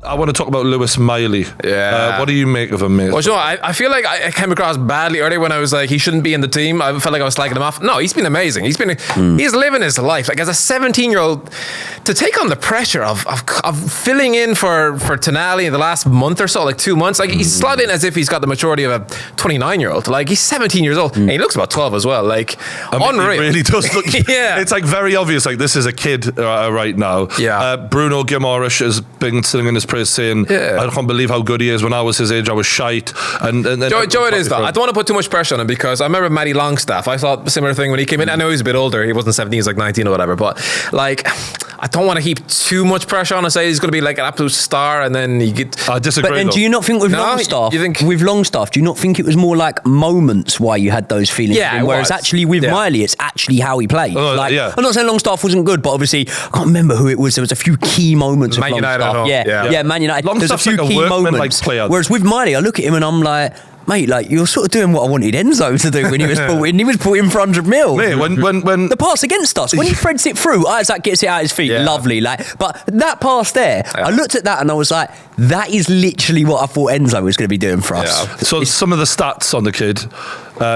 I want to talk about Lewis Miley. Yeah. What do you make of him, mate? Well, you know, I feel like I came across badly earlier when I was like, he shouldn't be in the team. I felt like I was slagging him off. No, he's been amazing. He's living his life. Like, as a 17-year-old, to take on the pressure of filling in for Tonali in the last month or so, like 2 months, like he's slotted in as if he's got the maturity of a 29-year-old. Like, he's 17 years old, and he looks about 12 as well. Like, unreal. He really does look. Yeah. It's like very obvious. Like, this is a kid right now. Yeah. Bruno Guimaraes has been singing his praise, saying, I can't believe how good he is. When I was his age, I was shite. And Joe, it is though. I don't want to put too much pressure on him, because I remember Matty Longstaff. I thought a similar thing when he came in. I know he's a bit older. He wasn't 17, he was like 19 or whatever. But like, I don't want to heap too much pressure on him. Say he's going to be like an absolute star, and then you get. I disagree. But then, do you not think with Longstaff? With Longstaff, do you not think it was more like moments why you had those feelings? Yeah. Whereas actually with Miley, it's actually how he played. Like, I'm not saying Longstaff wasn't good, but obviously I can't remember who it was. There was a few key moments of Longstaff. Yeah, Man United. There's a few key moments. Whereas with Miley, I look at him and I'm like, mate, like, you're sort of doing what I wanted Enzo to do when he was brought in. He was brought in for 100 mil. Mate, when the pass against us, when he threads it through, Isaac gets it out his feet, lovely. Like, but that pass there, I looked at that and I was like, that is literally what I thought Enzo was going to be doing for us. Yeah. So some of the stats on the kid.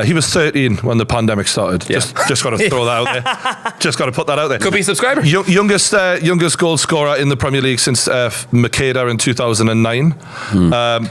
He was 13 when the pandemic started. Yeah. Just got to throw that out there. Just got to put that out there. Could be a subscriber. Youngest goal scorer in the Premier League since Makeda in 2009.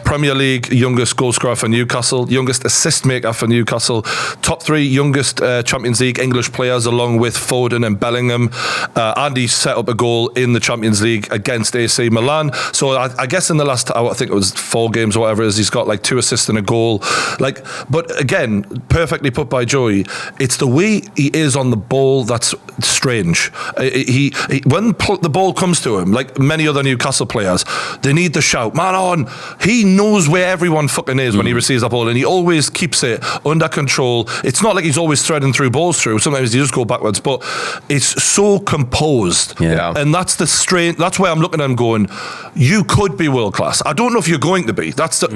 Premier League youngest goal scorer for Newcastle. Youngest assist maker for Newcastle. Top 3 youngest Champions League English players, along with Foden and Bellingham. And he set up a goal in the Champions League against AC Milan. So I guess in the last, I think it was 4 games or whatever it is, he's got like 2 assists and a goal. Like, but again, perfectly put by Joey. It's the way he is on the ball that's strange. He when the ball comes to him, like many other Newcastle players, they need the shout, man on. He knows where everyone fucking is when he receives that ball, and he always keeps it under control. It's not like he's always threading through balls through. Sometimes he just go backwards, but it's so composed. Yeah. And that's the strain. That's why I'm looking at him going, you could be world class. I don't know if you're going to be. That's up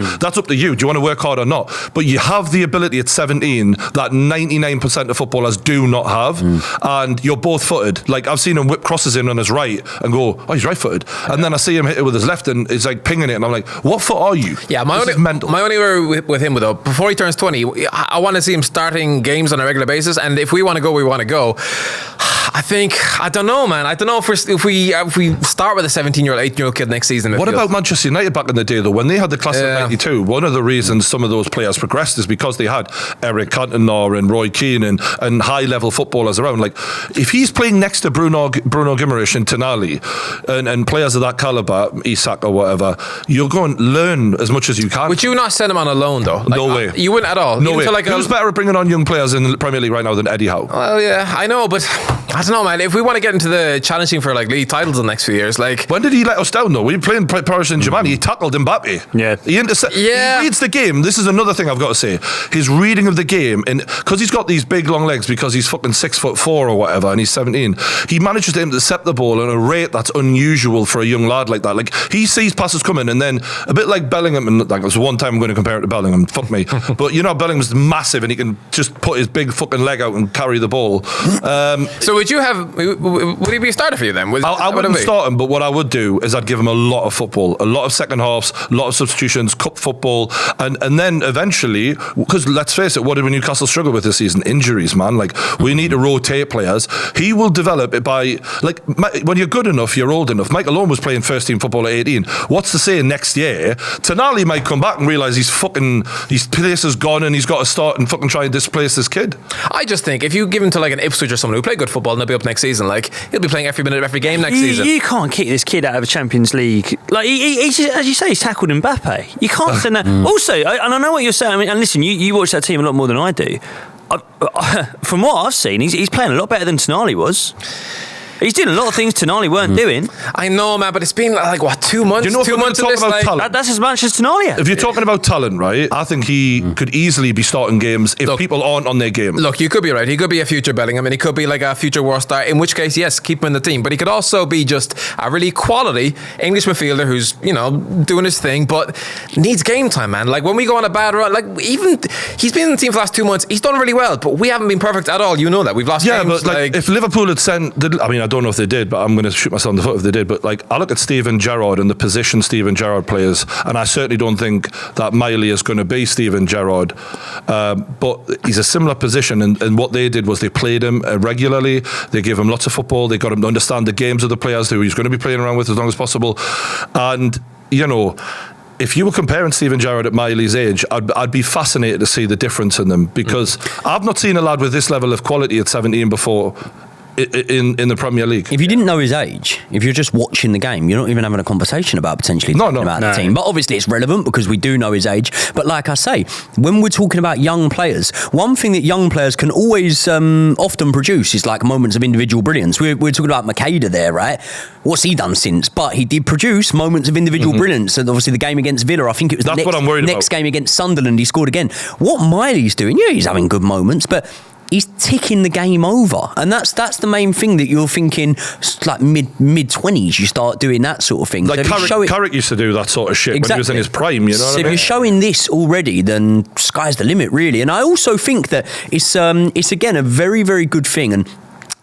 to you. Do you want to work hard or not? But you have the ability at 17 that 99% of footballers do not have, and you're both footed. Like, I've seen him whip crosses in on his right and go, oh, he's right footed, and then I see him hit it with his left and it's like pinging it, and I'm like, what foot are you? Yeah, my only worry with him though, before he turns 20, I want to see him starting games on a regular basis, and if we want to go, we want to go. I don't know, man. I don't know if we start with a 17-year-old, 18-year-old kid next season. What about Manchester United back in the day, though? When they had the class of 92, one of the reasons some of those players progressed is because they had Eric Cantona and Roy Keane and high-level footballers around. Like, if he's playing next to Bruno Guimaraes and Tonali and players of that calibre, Isak or whatever, you're going to learn as much as you can. Would you not send him on a loan, though? Like, no way. You wouldn't at all? No way. Who's better at bringing on young players in the Premier League right now than Eddie Howe? Well, yeah, I know, but I don't know, man. If we want to get into the challenging for like league titles in the next few years, like, when did he let us down though? We were playing Paris Saint-Germain. He tackled Mbappe. Yeah. He reads the game. This is another thing I've got to say. His reading of the game, and because he's got these big long legs, because he's fucking 6'4" or whatever, and he's 17, he manages to intercept the ball at a rate that's unusual for a young lad like that. Like, he sees passes coming, and then a bit like Bellingham, and like, there's one time I'm going to compare it to Bellingham. Fuck me, but you know, Bellingham's massive, and he can just put his big fucking leg out and carry the ball. So would he be a starter for you then? I wouldn't start him, but what I would do is I'd give him a lot of football, a lot of second halves, a lot of substitutions, cup football, and then eventually, because let's face it, what did Newcastle struggle with this season? Injuries, man. Like, we need to rotate players. He will develop it by, like, when you're good enough, you're old enough. Michael Owen was playing first team football at 18. What's to say next year Tonali might come back and realise his place is gone and he's got to start and fucking try and displace this kid? I just think if you give him to like an Ipswich or someone who play good football and they'll be up next season, like, he'll be playing every minute of every game next season. You can't kick this kid out of a Champions League. Like, he's as you say, he's tackled Mbappe. You can't send that. Also, and I know what you're saying. I mean, and listen, you watch that team a lot more than I do. From what I've seen, he's playing a lot better than Tonali was. He's doing a lot of things Tonali weren't doing. I know, man, but it's been like, what, 2 months? Do you know, 2 months of this, like, that's as much as Tonali had. If you're talking about talent, right, I think he could easily be starting games if people aren't on their game. Look, you could be right. He could be a future Bellingham, and he could be like a future war star, in which case, yes, keep him in the team. But he could also be just a really quality English midfielder who's, you know, doing his thing, but needs game time, man. Like, when we go on a bad run, like, even he's been in the team for the last 2 months, he's done really well, but we haven't been perfect at all. You know that. We've lost games. Yeah, but like, if Liverpool had sent, I mean, I don't know if they did, but I'm going to shoot myself in the foot if they did. But like, I look at Steven Gerrard and the position Steven Gerrard plays, and I certainly don't think that Miley is going to be Steven Gerrard. But he's a similar position, and what they did was they played him regularly. They gave him lots of football. They got him to understand the games of the players who he's going to be playing around with as long as possible. And, you know, if you were comparing Steven Gerrard at Miley's age, I'd be fascinated to see the difference in them, because I've not seen a lad with this level of quality at 17 before in the Premier League. If you didn't know his age, if you're just watching the game, you're not even having a conversation about potentially talking about the team. But obviously it's relevant because we do know his age. But like I say, when we're talking about young players, one thing that young players can always often produce is like moments of individual brilliance. We're talking about Makeda there, right? What's he done since? But he did produce moments of individual brilliance. And obviously the game against Villa, I think it was what I'm worried next about. Game against Sunderland, he scored again. What Miley's doing, he's having good moments, but he's ticking the game over, and that's the main thing that you're thinking. Like mid-20s, you start doing that sort of thing. Like Carrick used to do that sort of shit when he was in his prime. You know, so if you're showing this already, then sky's the limit, really. And I also think that it's again a very, very good thing. And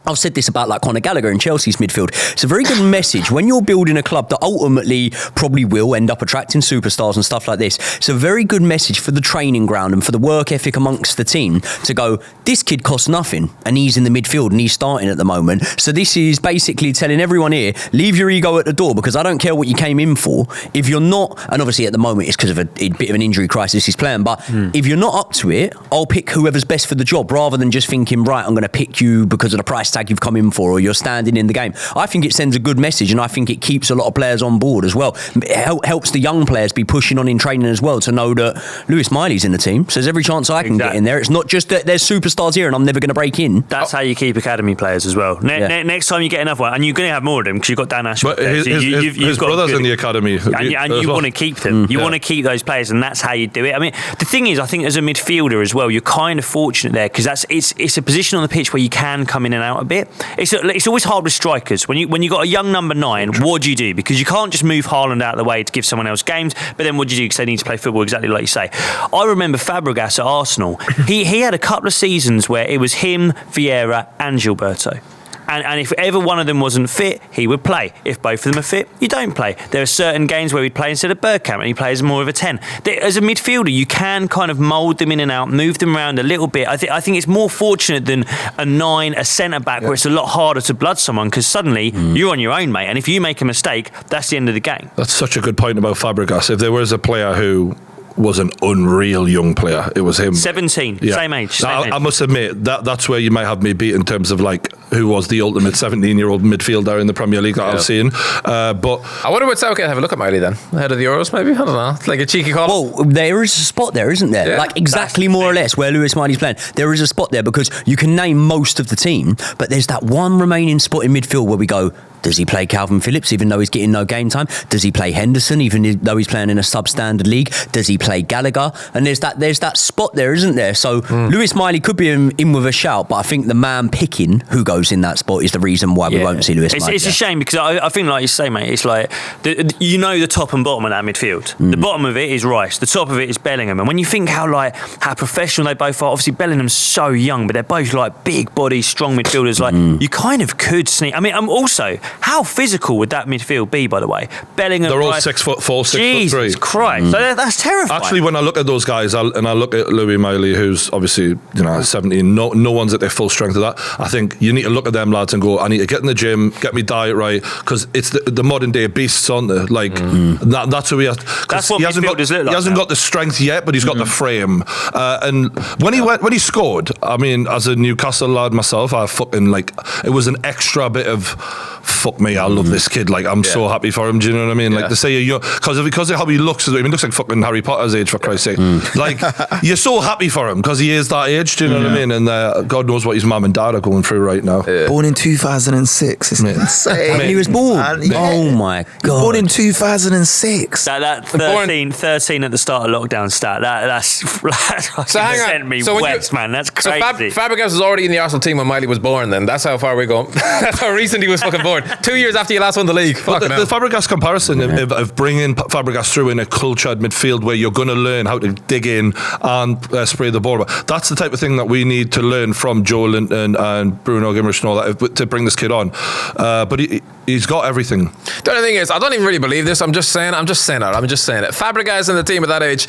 I've said this about like Conor Gallagher in Chelsea's midfield. It's a very good message when you're building a club that ultimately probably will end up attracting superstars and stuff like this. It's a very good message for the training ground and for the work ethic amongst the team to go, this kid costs nothing and he's in the midfield and he's starting at the moment. So this is basically telling everyone here, leave your ego at the door, because I don't care what you came in for. If you're not, and obviously at the moment it's because of a bit of an injury crisis he's playing, but if you're not up to it, I'll pick whoever's best for the job, rather than just thinking, right, I'm going to pick you because of the price tag you've come in for or you're standing in the game. I think it sends a good message, and I think it keeps a lot of players on board as well. It helps the young players be pushing on in training as well, to know that Lewis Miley's in the team, so there's every chance I can get in there. It's not just that there's superstars here and I'm never going to break in. That's how you keep academy players as well. Next time you get another one, and you're going to have more of them because you've got Dan Ashford. But his brother's in the academy. And you want to keep them. You want to keep those players, and that's how you do it. I mean, the thing is, I think as a midfielder as well, you're kind of fortunate there, because it's a position on the pitch where you can come in and out a bit. It's always hard with strikers. When you got a young number 9, what do you do? Because you can't just move Haaland out of the way to give someone else games, but then what do you do? Because they need to play football, exactly like you say. I remember Fabregas at Arsenal. He had a couple of seasons where it was him, Vieira and Gilberto. And if ever one of them wasn't fit, he would play. If both of them are fit, you don't play. There are certain games where he'd play instead of Bergkamp, and he plays more of a 10. As a midfielder, you can kind of mould them in and out, move them around a little bit. I think it's more fortunate than a 9, a centre-back, where it's a lot harder to blood someone, because suddenly you're on your own, mate. And if you make a mistake, that's the end of the game. That's such a good point about Fabregas. If there was a player who was an unreal young player, it was him. 17, same age. I must admit that's where you might have me beat in terms of like who was the ultimate 17-year-old midfielder in the Premier League that I've seen. But I wonder would Southgate have a look at Miley then ahead of the Euros? Maybe, I don't know. It's like a cheeky call. Well, there is a spot there, isn't there? Like exactly more or less where Lewis Miley's playing. There is a spot there, because you can name most of the team, but there's that one remaining spot in midfield where we go, does he play Calvin Phillips even though he's getting no game time? Does he play Henderson even though he's playing in a substandard league? Does he play Gallagher? And there's that spot there, isn't there? So Lewis Miley could be in with a shout, but I think the man picking who goes in that spot is the reason why we won't see Lewis Miley. It's a shame, because I think, like you say, mate, it's like the top and bottom of that midfield. The bottom of it is Rice, the top of it is Bellingham, and when you think how professional they both are, obviously Bellingham's so young, but they're both like big body, strong midfielders. Like you kind of could sneak. I mean, also, how physical would that midfield be, by the way? Bellingham, they're all 6'4", 6'3". Jesus Christ! So that's terrifying. Actually, when I look at those guys, I look at Louis Miley, who's obviously 17. No one's at their full strength of that. I think you need to look at them lads and go, I need to get in the gym, get my diet right, because it's the modern day beasts, aren't they? Like that's who he has. That's what midfielders look like. He hasn't got the strength yet, but he's got the frame. And when he scored, I mean, as a Newcastle lad myself, I fucking it was an extra bit of fuck me, I love this kid. Like, I'm so happy for him. Do you know what I mean? Like, to say because of how he looks, he looks like fucking Harry Potter's age, for Christ's sake. Like, you're so happy for him because he is that age. Do you know what I mean? And God knows what his mum and dad are going through right now. Born in 2006. It's insane. When he was born. Oh my God. Born in 2006. That 13 at the start of lockdown stat. That's so hang on. Sent me wet, man. That's crazy. So Fabregas was already in the Arsenal team when Miley was born. Then that's how far we go. That's how recent he was fucking born. 2 years after you last won the league. But the Fabregas comparison of bringing Fabregas through in a cultured midfield where you're going to learn how to dig in and spray the ball. That's the type of thing that we need to learn from Joe Linton and Bruno Guimaraes and all that to bring this kid on. But he's got everything. The only thing is, I don't even really believe this. I'm just saying it. Fabregas in the team at that age,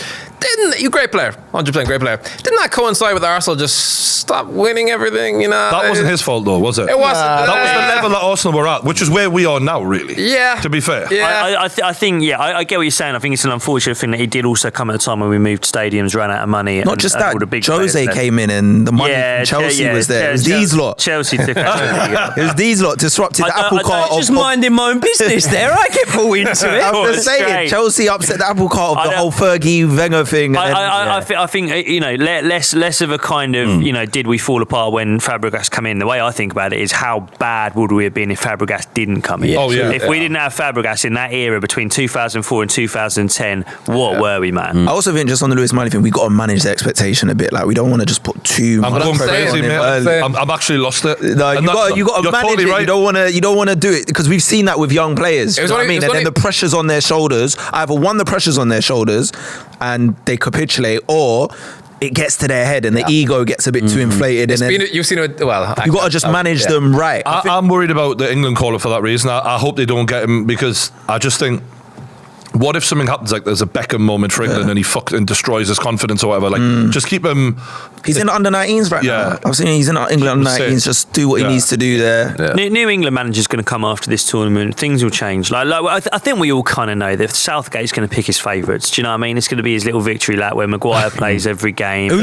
great player, 100% great player. Didn't that coincide with Arsenal just stop winning everything? That wasn't his fault though, was it? It wasn't. That was the level that Arsenal were at, which is where we are now, really. Yeah. To be fair. Yeah. I think, I get what you're saying. I think it's an unfortunate thing that he did also come at a time when we moved stadiums, ran out of money. Not just that, Jose came in and the money from Chelsea was there. It was these lot. Chelsea took it. It was these lot disrupted the apple cart. Just minding my own business there. I get pulled into it. I'm just saying, Chelsea upset the apple cart of the whole Fergie Wenger thing. I think less of a kind of did we fall apart when Fabregas come in? The way I think about it is how bad would we have been if Fabregas didn't come in? If we didn't have Fabregas in that era between 2004 and 2010, what were we, man? I also think just on the Lewis Miley thing, we got to manage the expectation a bit. Like we don't want to just put too much. I'm going crazy, mate. I'm actually lost it. No, you got to manage totally it. Right. You don't want to do it because we've seen that with young players. You know what I mean? And then the pressure's on their shoulders. Either one, the pressure's on their shoulders and they capitulate, or it gets to their head and the ego gets a bit too inflated. You've seen it. Well, you got to just manage them right. I'm worried about the England caller for that reason. I hope they don't get him because I just think, what if something happens like there's a Beckham moment for England and he fucking destroys his confidence or whatever? Like, just keep him. He's in the under-19s right now. I've seen he's in England under-19s. Just do what he needs to do there. Yeah. New England manager's going to come after this tournament. Things will change. I think we all kind of know that Southgate's going to pick his favourites. Do you know what I mean? It's going to be his little victory lap where Maguire plays every game.